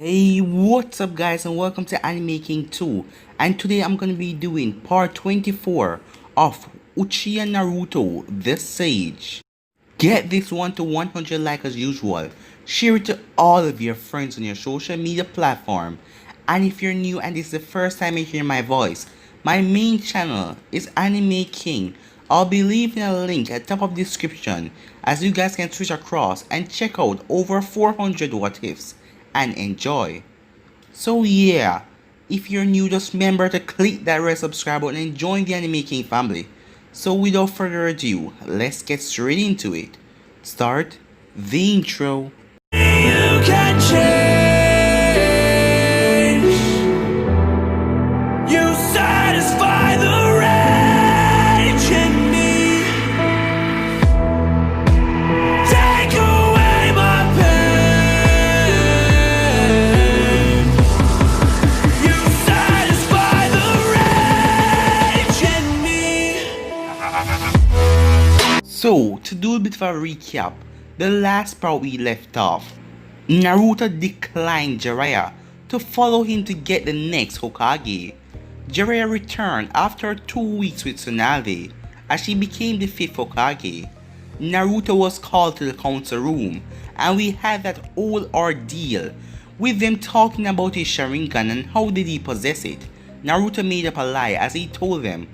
Hey, what's up guys, and welcome to Anime King 2, and today I'm going to be doing part 24 of Uchiha Naruto the Sage. Get this one to 100 likes as usual, share it to all of your friends on your social media platform, and if you're new and this is the first time you hear my voice, my main channel is Anime King. I'll be leaving a link at the top of the description as you guys can switch across and check out over 400 what ifs and enjoy. So yeah, if you're new, just remember to click that red subscribe button and join the Anime King family. So without further ado, let's get straight into it. Start the intro. You can change. You satisfy the rage in me. Take away my pain. You satisfy the rage in me. So, to do a bit of a recap, the last part we left off, Naruto declined Jiraiya to follow him to get the next Hokage. Jiraiya returned after 2 weeks with Tsunade as she became the 5th Hokage. Naruto was called to the council room and we had that whole ordeal with them talking about his sharingan and how did he possess it. Naruto made up a lie as he told them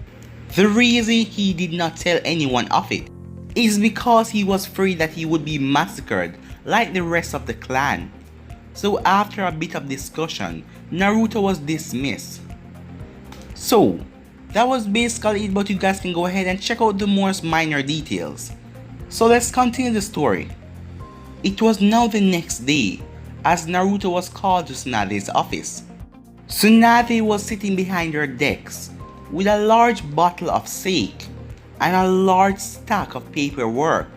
the reason he did not tell anyone of it is because he was afraid that he would be massacred like the rest of the clan. So after a bit of discussion, Naruto was dismissed. So that was basically it, but you guys can go ahead and check out the more minor details. So let's continue the story. It was now the next day as Naruto was called to Tsunade's office. Tsunade was sitting behind her desk with a large bottle of sake and a large stack of paperwork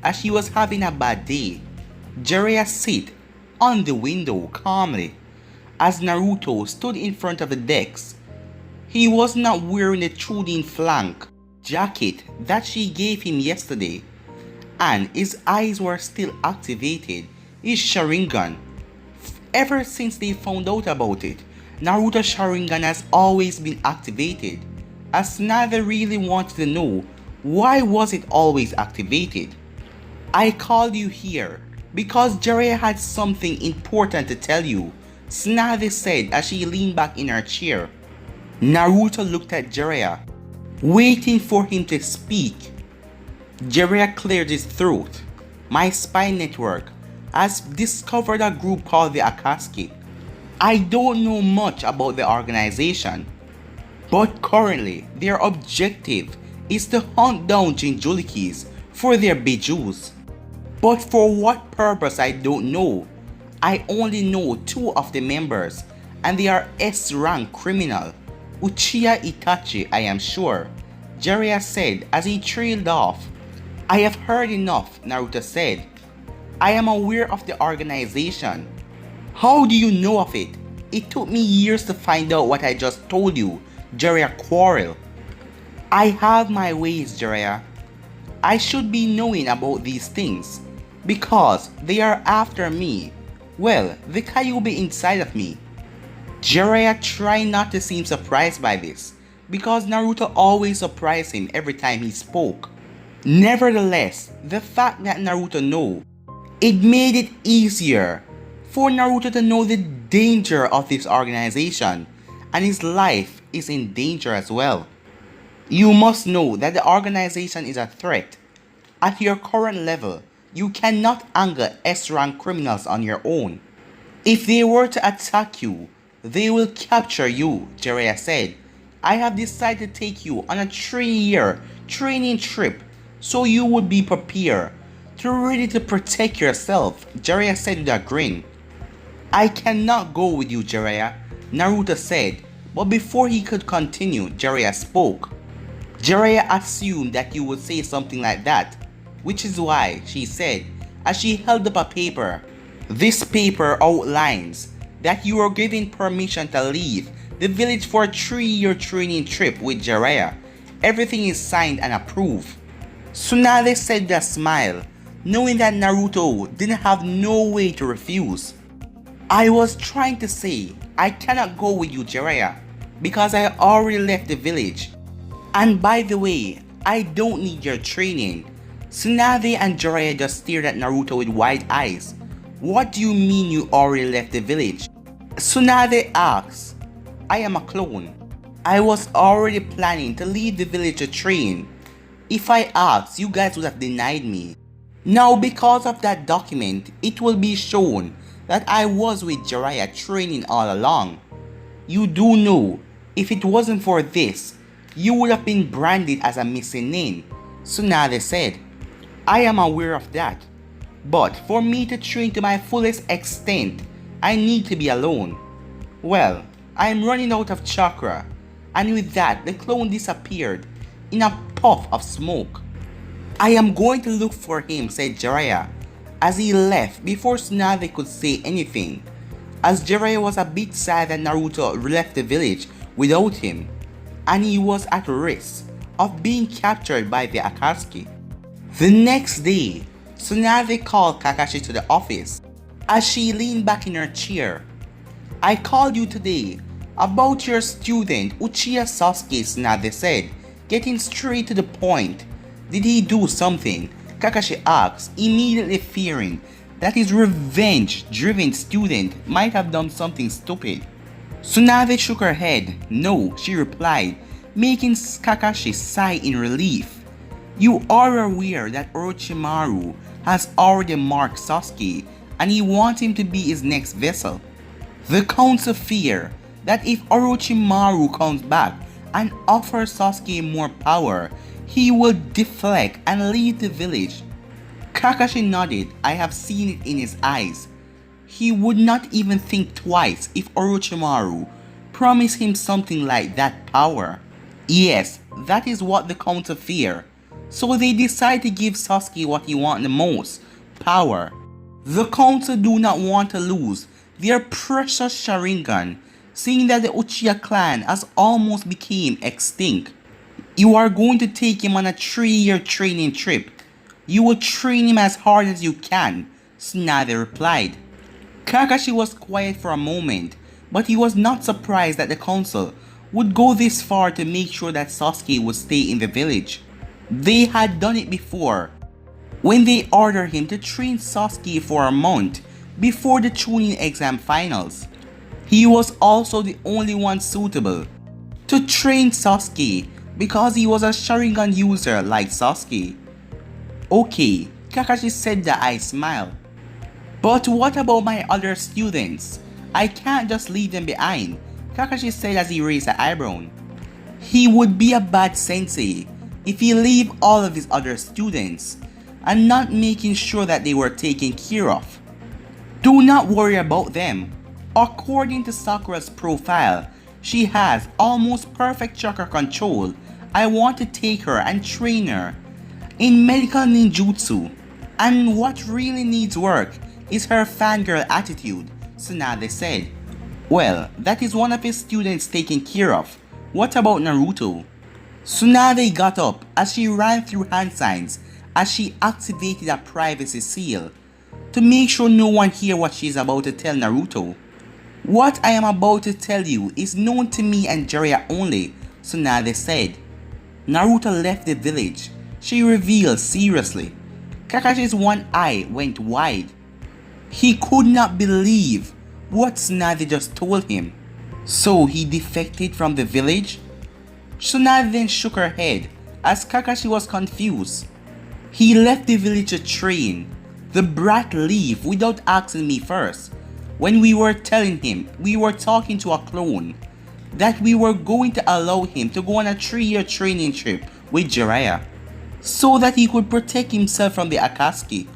as she was having a bad day. Jiraiya sat on the window calmly as Naruto stood in front of the desk. He was not wearing the Trudin flank jacket that she gave him yesterday, and his eyes were still activated, his sharingan. Ever since they found out about it, Naruto's sharingan has always been activated, as Tsunade really wanted to know why was it always activated. I called you here because Jiraiya had something important to tell you, Tsunade said as she leaned back in her chair. Naruto looked at Jiraiya, waiting for him to speak. Jiraiya cleared his throat. My spy network has discovered a group called the Akatsuki. I don't know much about the organization, but currently their objective is to hunt down Jinchurikis for their bijus. But for what purpose I don't know. I only know 2 of the members and they are S-rank criminal. Uchiha Itachi, I am sure, Jiraiya said as he trailed off. I have heard enough, Naruto said. I am aware of the organization. How do you know of it? It took me years to find out what I just told you, Jiraiya quarreled. I have my ways, Jiraiya. I should be knowing about these things because they are after me. Well, the Kyuubi inside of me. Jiraiya tried not to seem surprised by this because Naruto always surprised him every time he spoke. Nevertheless, the fact that Naruto knew, it made it easier for Naruto to know the danger of this organization, and his life is in danger as well. You must know that the organization is a threat. At your current level, you cannot anger S-rank criminals on your own. If they were to attack you, they will capture you, Jiraiya said. I have decided to take you on a 3-year training trip so you would be prepared to ready to protect yourself, Jiraiya said with a grin. I cannot go with you, Jiraiya, Naruto said, but before he could continue, Jiraiya spoke. Jiraiya assumed that you would say something like that, which is why she said as she held up a paper. This paper outlines that you are given permission to leave the village for a 3-year training trip with Jiraiya. Everything is signed and approved. Tsunade said with a smile, knowing that Naruto didn't have no way to refuse. I was trying to say, I cannot go with you, Jiraiya, because I already left the village. And by the way, I don't need your training. Tsunade and Jiraiya just stared at Naruto with wide eyes. What do you mean you already left the village? Tsunade asks, I am a clone. I was already planning to leave the village to train. If I asked, you guys would have denied me. Now because of that document, it will be shown that I was with Jiraiya training all along. You do know, if it wasn't for this, you would have been branded as a missing nin, Tsunade said. I am aware of that, but for me to train to my fullest extent, I need to be alone. Well, I am running out of chakra, and with that the clone disappeared in a puff of smoke. I am going to look for him, said Jiraiya, as he left before Tsunade could say anything, as Jiraiya was a bit sad that Naruto left the village without him, and he was at risk of being captured by the Akatsuki. The next day, Tsunade called Kakashi to the office as she leaned back in her chair. I called you today about your student Uchiha Sasuke, Tsunade said, getting straight to the point. Did he do something? Kakashi asked, immediately fearing that his revenge-driven student might have done something stupid. Tsunade shook her head. No, she replied, making Kakashi sigh in relief. You are aware that Orochimaru has already marked Sasuke and he wants him to be his next vessel. The council fear that if Orochimaru comes back and offers Sasuke more power, he will deflect and leave the village. Kakashi nodded. I have seen it in his eyes. He would not even think twice if Orochimaru promised him something like that power. Yes, that is what the council fear. So they decide to give Sasuke what he wants the most, power. The council do not want to lose their precious sharingan, seeing that the Uchiha clan has almost become extinct. You are going to take him on a 3-year training trip. You will train him as hard as you can, Tsunade replied. Kakashi was quiet for a moment, but he was not surprised that the council would go this far to make sure that Sasuke would stay in the village. They had done it before, when they ordered him to train Sasuke for a month before the Chunin exam finals. He was also the only one suitable to train Sasuke because he was a sharingan user like Sasuke. Okay, Kakashi said that. I smiled. But what about my other students? I can't just leave them behind, Kakashi said as he raised an eyebrow. He would be a bad sensei if he leave all of his other students and not making sure that they were taken care of. Do not worry about them. According to Sakura's profile, she has almost perfect chakra control. I want to take her and train her in medical ninjutsu. And what really needs work is her fangirl attitude, Tsunade said. Well, that is one of his students taken care of. What about Naruto? Tsunade got up as she ran through hand signs as she activated a privacy seal to make sure no one hear what she is about to tell Naruto. What I am about to tell you is known to me and Jiraiya only, Tsunade said. Naruto left the village, she revealed seriously. Kakashi's one eye went wide. He could not believe what Tsunade just told him. So he defected from the village? Tsunade then shook her head as Kakashi was confused. He left the village to train. The brat leave without asking me first. When we were telling him we were talking to a clone, that we were going to allow him to go on a 3-year training trip with Jiraiya, so that he could protect himself from the Akatsuki.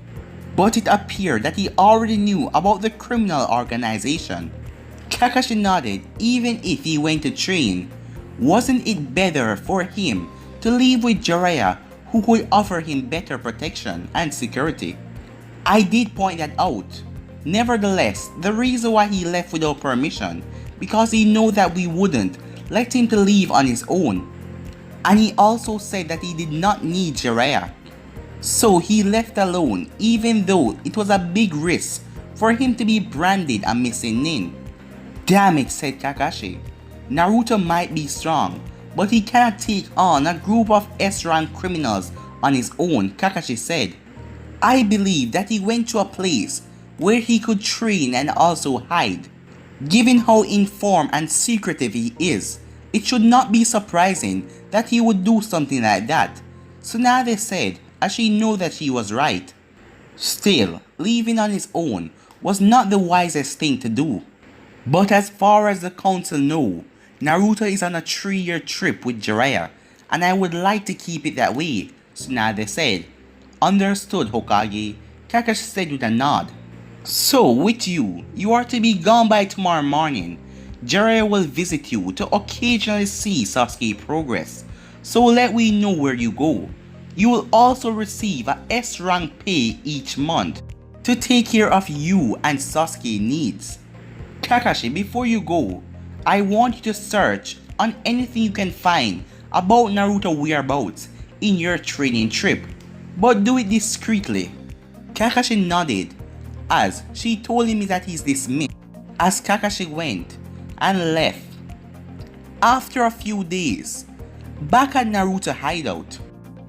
But it appeared that he already knew about the criminal organization. Kakashi nodded. Even if he went to train, wasn't it better for him to leave with Jiraiya, who could offer him better protection and security? I did point that out. Nevertheless, the reason why he left without permission, because he knew that we wouldn't let him to leave on his own. And he also said that he did not need Jiraiya. So he left alone, even though it was a big risk for him to be branded a missing nin. Damn it, said Kakashi. Naruto might be strong, but he cannot take on a group of S-rank criminals on his own, Kakashi said. I believe that he went to a place where he could train and also hide. Given how informed and secretive he is, it should not be surprising that he would do something like that. Tsunade said, as she knew that she was right. Still, leaving on his own was not the wisest thing to do. But as far as the council know, Naruto is on a 3-year trip with Jiraiya, and I would like to keep it that way, Tsunade said. Understood, Hokage, Kakashi said with a nod. So, with you are to be gone by tomorrow morning. Jiraiya will visit you to occasionally see Sasuke progress, so let we know where you go. You will also receive a S-rank pay each month to take care of you and Sasuke needs. Kakashi, before you go, I want you to search on anything you can find about Naruto whereabouts in your training trip, but do it discreetly. Kakashi nodded as she told him that he's dismissed. As Kakashi went and left. After a few days, back at Naruto hideout,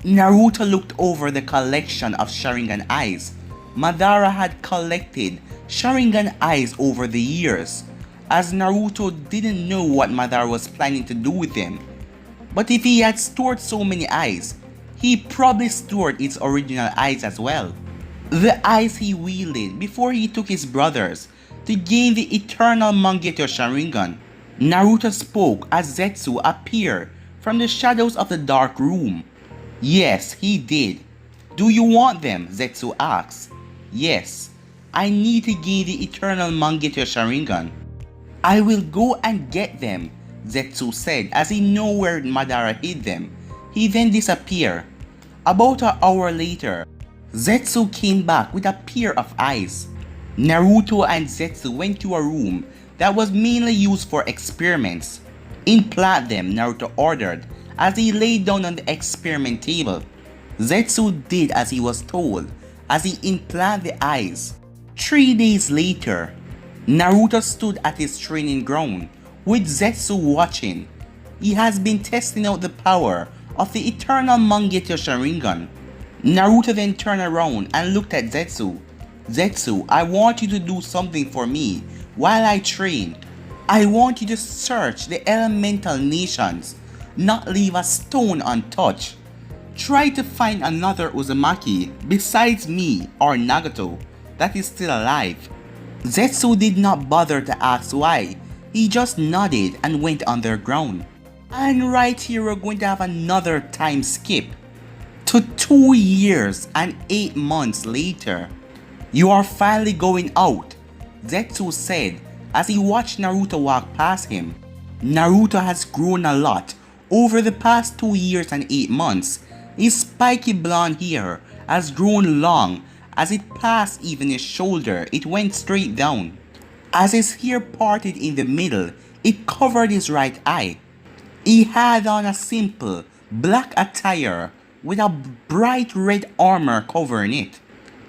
Naruto looked over the collection of sharingan eyes Madara had collected sharingan eyes over the years, as Naruto didn't know what Madara was planning to do with them. But if he had stored so many eyes, he probably stored its original eyes as well. The eyes he wielded before he took his brothers to gain the eternal Mangekyou Sharingan. Naruto spoke as Zetsu appeared from the shadows of the dark room. Yes, he did. Do you want them? Zetsu asked. Yes, I need to gain the eternal Mangekyou Sharingan. I will go and get them, Zetsu said as he knew where Madara hid them. He then disappeared. About an hour later, Zetsu came back with a pair of eyes. Naruto and Zetsu went to a room that was mainly used for experiments. Implant them, Naruto ordered as he laid down on the experiment table. Zetsu did as he was told as he implanted the eyes. 3 days later, Naruto stood at his training ground with Zetsu watching. He has been testing out the power of the eternal Mangekyou Sharingan. Naruto then turned around and looked at Zetsu. Zetsu, I want you to do something for me while I train. I want you to search the elemental nations, not leave a stone untouched. Try to find another Uzumaki besides me or Nagato that is still alive. Zetsu did not bother to ask why. He just nodded and went underground. And right here we're going to have another time skip to 2 years and 8 months later. You are finally going out, Zetsu said as he watched Naruto walk past him. Naruto has grown a lot over the past 2 years and 8 months. His spiky blonde hair has grown long. As it passed even his shoulder, it went straight down. As his hair parted in the middle, it covered his right eye. He had on a simple black attire with a bright red armor covering it.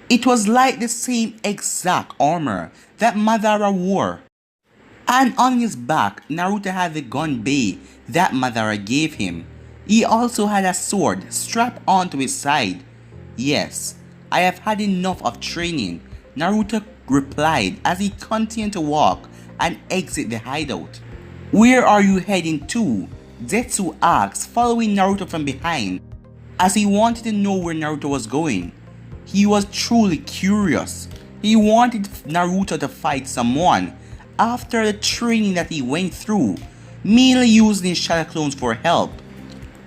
It was like the same exact armor that Madara wore. And on his back, Naruto had the gunbei that Madara gave him. He also had a sword strapped onto his side. Yes, I have had enough of training, Naruto replied as he continued to walk and exit the hideout. Where are you heading to? Zetsu asked, following Naruto from behind, as he wanted to know where Naruto was going. He was truly curious. He wanted Naruto to fight someone after the training that he went through, mainly using his shadow clones for help.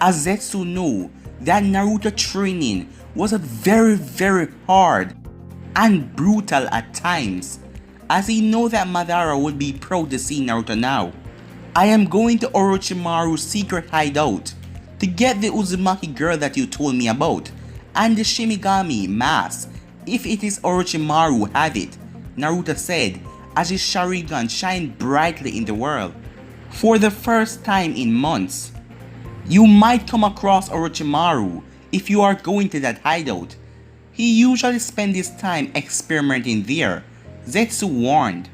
As Zetsu knew that Naruto training was very hard and brutal at times, as he knew that Madara would be proud to see Naruto now. I am going to Orochimaru's secret hideout to get the Uzumaki girl that you told me about and the Shinigami mask if it is Orochimaru who have it, Naruto said as his Sharingan shined brightly in the world. For the first time in months, you might come across Orochimaru if you are going to that hideout. He usually spends his time experimenting there, Zetsu warned.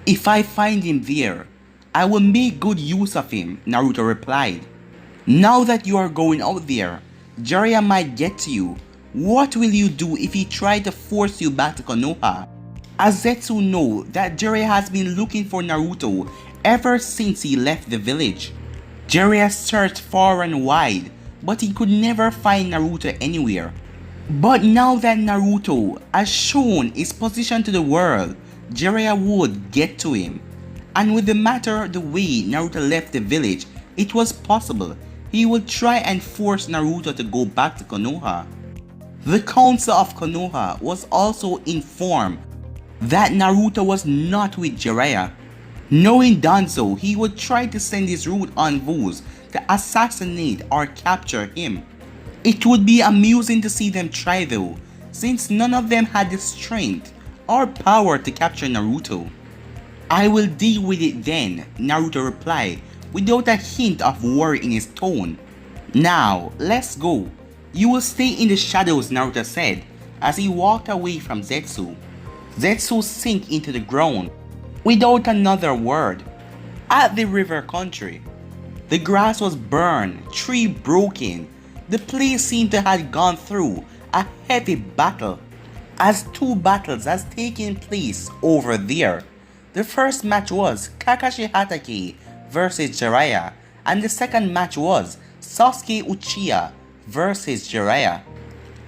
"If I find him there, I will make good use of him," Naruto replied. "Now that you are going out there, Jiraiya might get to you. What will you do if he tried to force you back to Konoha?" As Zetsu knows that Jiraiya has been looking for Naruto ever since he left the village. Jiraiya searched far and wide, but he could never find Naruto anywhere. But now that Naruto has shown his position to the world, Jiraiya would get to him. And with the matter the way Naruto left the village, it was possible he would try and force Naruto to go back to Konoha. The Council of Konoha was also informed that Naruto was not with Jiraiya. Knowing Danzo, he would try to send his root envoys to assassinate or capture him. It would be amusing to see them try though, since none of them had the strength or power to capture Naruto. "I will deal with it then," Naruto replied without a hint of worry in his tone. "Now, let's go. You will stay in the shadows," Naruto said as he walked away from Zetsu. Zetsu sank into the ground without another word. At the river country, the grass was burned, tree broken. The place seemed to have gone through a heavy battle, as two battles has taken place over there. The first match was Kakashi Hatake versus Jiraiya, and the second match was Sasuke Uchiha versus Jiraiya.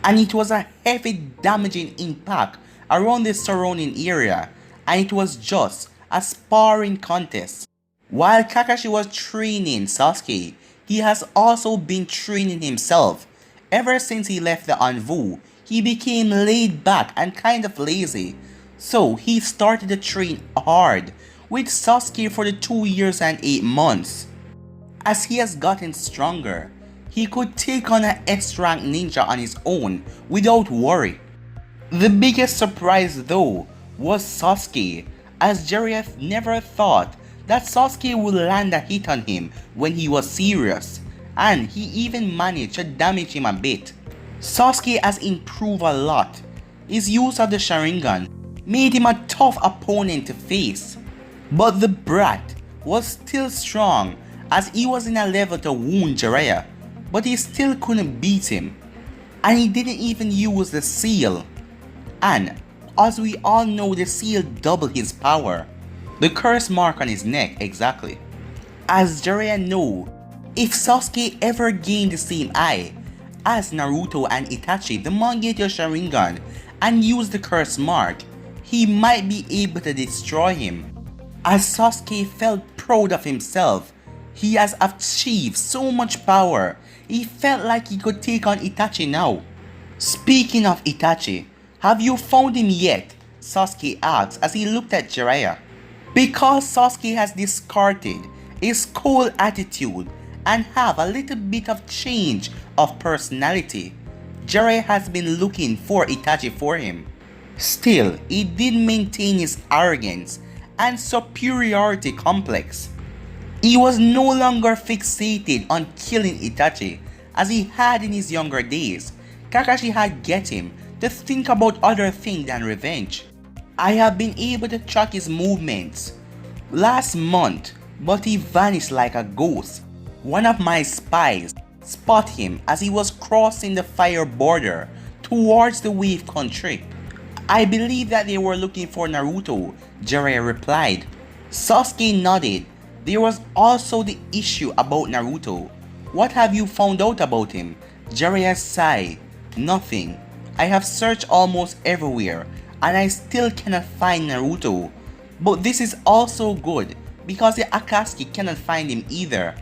And it was a heavy damaging impact around the surrounding area, and it was just a sparring contest. While Kakashi was training Sasuke, he has also been training himself. Ever since he left the Anvu, he became laid back and kind of lazy. So he started to train hard with Sasuke for the 2 years and 8 months. As he has gotten stronger, he could take on an S-rank ninja on his own without worry. The biggest surprise though was Sasuke, as Jiraiya never thought that Sasuke would land a hit on him when he was serious, and he even managed to damage him a bit. Sasuke has improved a lot. His use of the sharingan made him a tough opponent to face. But the brat was still strong, as he was in a level to wound Jiraiya, but he still couldn't beat him. And he didn't even use the seal. And as we all know, the seal doubled his power. The curse mark on his neck, exactly. As Jiraiya knew, if Sasuke ever gained the same eye as Naruto and Itachi, the Mangekyou Sharingan, and used the curse mark, he might be able to destroy him. As Sasuke felt proud of himself, he has achieved so much power, he felt like he could take on Itachi now. Speaking of Itachi, have you found him yet? Sasuke asked as he looked at Jiraiya. Because Sasuke has discarded his cold attitude and have a little bit of change of personality, Jiraiya has been looking for Itachi for him. Still, he did maintain his arrogance and superiority complex. He was no longer fixated on killing Itachi as he had in his younger days. Kakashi had get him to think about other things than revenge. I have been able to track his movements last month, but he vanished like a ghost. One of my spies spotted him as he was crossing the fire border towards the wave country. I believe that they were looking for Naruto, Jiraiya replied. Sasuke nodded. There was also the issue about Naruto. What have you found out about him? Jiraiya sighed. Nothing. I have searched almost everywhere and I still cannot find Naruto. But this is also good because the Akatsuki cannot find him either.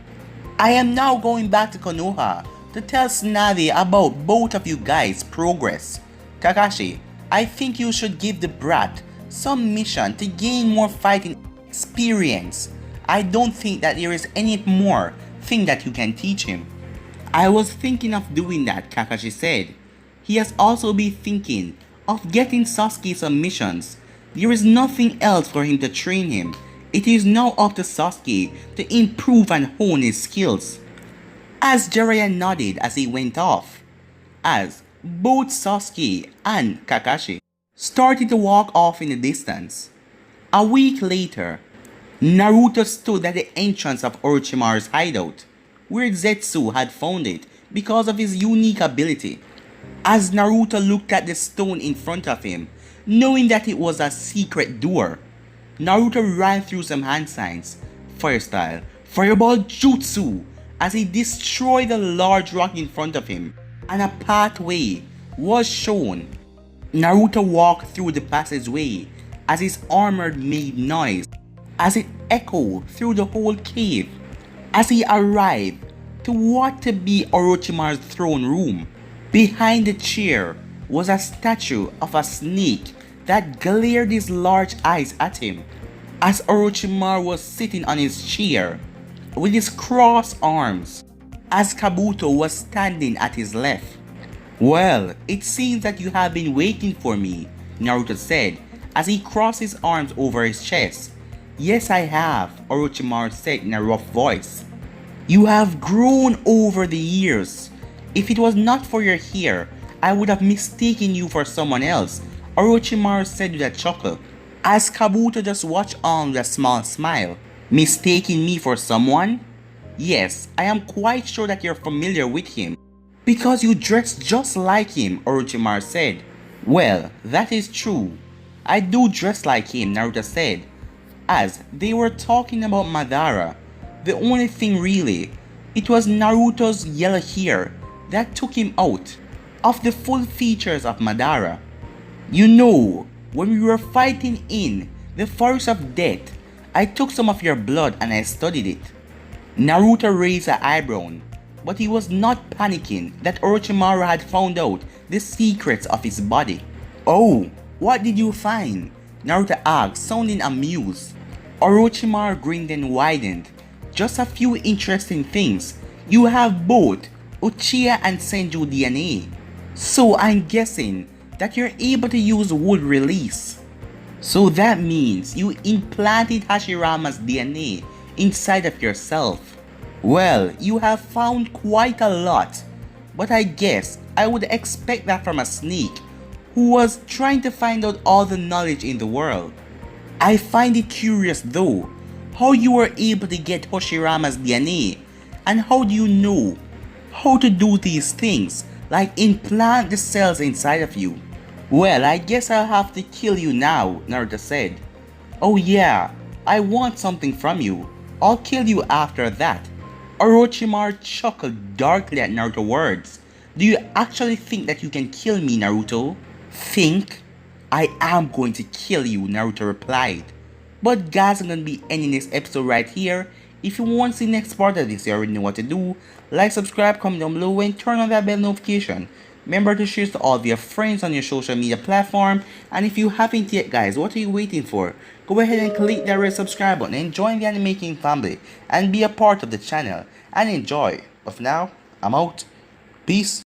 I am now going back to Konoha to tell Tsunade about both of you guys' progress. Kakashi, I think you should give the brat some mission to gain more fighting experience. I don't think that there is any more thing that you can teach him. I was thinking of doing that, Kakashi said. He has also been thinking of getting Sasuke some missions. There is nothing else for him to train him. It is now up to Sasuke to improve and hone his skills. As Jiraiya nodded as he went off, as both Sasuke and Kakashi started to walk off in the distance. A week later, Naruto stood at the entrance of Orochimaru's hideout, where Zetsu had found it because of his unique ability. As Naruto looked at the stone in front of him, knowing that it was a secret door, Naruto ran through some hand signs, fire style, fireball jutsu, as he destroyed the large rock in front of him, and a pathway was shown. Naruto walked through the passageway as his armor made noise, as it echoed through the whole cave, as he arrived to what to be Orochimaru's throne room. Behind the chair was a statue of a snake that glared his large eyes at him, as Orochimaru was sitting on his chair with his crossed arms, as Kabuto was standing at his left. "Well, it seems that you have been waiting for me," Naruto said as he crossed his arms over his chest. "Yes, I have," Orochimaru said in a rough voice. "You have grown over the years. If it was not for your hair, I would have mistaken you for someone else," Orochimaru said with a chuckle, as Kabuto just watched on with a small smile. "Mistaking me for someone? Yes, I am quite sure that you're familiar with him, because you dress just like him," Orochimaru said. "Well, that is true. I do dress like him," Naruto said, as they were talking about Madara. The only thing really, it was Naruto's yellow hair that took him out of the full features of Madara. "You know, when we were fighting in the Forest of Death, I took some of your blood and I studied it." Naruto raised an eyebrow, but he was not panicking that Orochimaru had found out the secrets of his body. "Oh, what did you find?" Naruto asked, sounding amused. Orochimaru grinned and widened. "Just a few interesting things. You have both Uchiha and Senju DNA. So I'm guessing that you're able to use wood release. So that means you implanted Hashirama's DNA inside of yourself. Well, you have found quite a lot, but I guess I would expect that from a snake who was trying to find out all the knowledge in the world. I find it curious though, how you were able to get Hashirama's DNA, and how do you know how to do these things, like implant the cells inside of you?" "Well, I guess I'll have to kill you now," Naruto said. "Oh yeah, I want something from you. I'll kill you after that." Orochimaru chuckled darkly at Naruto's words. "Do you actually think that you can kill me, Naruto?" "Think? I am going to kill you," Naruto replied. But guys, I'm going to be ending this episode right here. If you want to see the next part of this, you already know what to do. Like, subscribe, comment down below, and turn on that bell notification. Remember to share to all of your friends on your social media platform. And if you haven't yet, guys, what are you waiting for? Go ahead and click that red subscribe button and join the Anime King family and be a part of the channel and enjoy. But for now, I'm out. Peace.